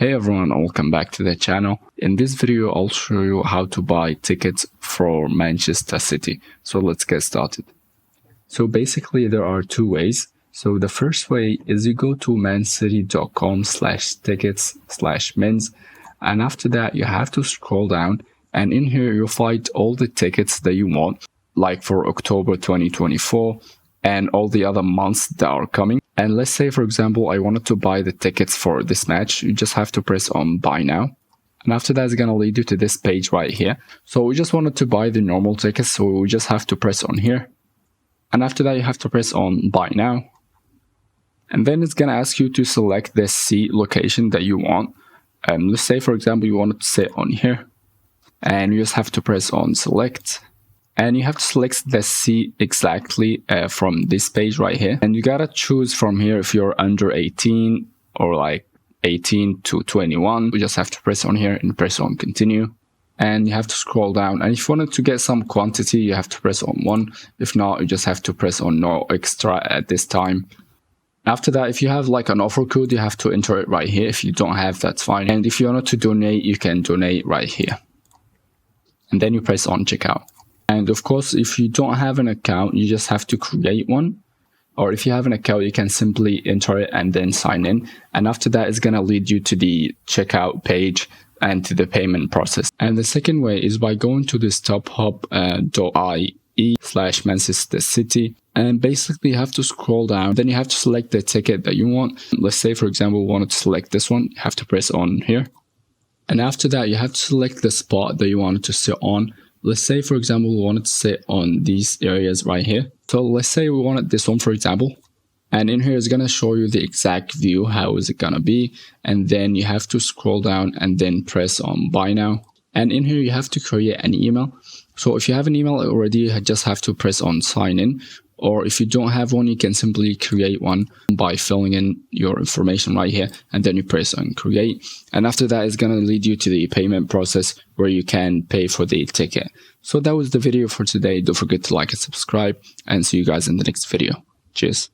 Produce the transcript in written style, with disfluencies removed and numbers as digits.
Hey everyone, welcome back to the channel. In this video, I'll show you how to buy tickets for Manchester City. So let's get started. So basically there are two ways. So the first way is you go to mancity.com/tickets/mins, and after that you have to scroll down, and in here you'll find all the tickets that you want, like for October 2024 and all the other months that are coming. And let's say, for example, I wanted to buy the tickets for this match. You just have to press on buy now. And after that, it's going to lead you to this page right here. So we just wanted to buy the normal tickets. So we just have to press on here. And after that, you have to press on buy now. And then it's going to ask you to select the seat location that you want. Let's say, for example, you wanted to sit on here. And you just have to press on select. And you have to select the seat exactly from this page right here. And you gotta choose from here if you're under 18 or like 18 to 21. You just have to press on here and press on continue. And you have to scroll down. And if you wanted to get some quantity, you have to press on 1. If not, you just have to press on no extra at this time. After that, if you have like an offer code, you have to enter it right here. If you don't have, that's fine. And if you wanted to donate, you can donate right here. And then you press on checkout. And of course, if you don't have an account, you just have to create one. Or if you have an account, you can simply enter it and then sign in. And after that, it's going to lead you to the checkout page and to the payment process. And the second way is by going to this StubHub.ie/Manchester City. And basically you have to scroll down. Then you have to select the ticket that you want. Let's say, for example, we wanted to select this one. You have to press on here. And after that, you have to select the spot that you wanted to sit on. Let's say, for example, we wanted to sit on these areas right here. So let's say we wanted this one, for example. And in here, it's going to show you the exact view. How is it going to be? And then you have to scroll down and then press on buy now. And in here, you have to create an email. So if you have an email already, you just have to press on sign in. Or if you don't have one, you can simply create one by filling in your information right here. And then you press on create. And after that, it's going to lead you to the payment process where you can pay for the ticket. So that was the video for today. Don't forget to like and subscribe, and see you guys in the next video. Cheers.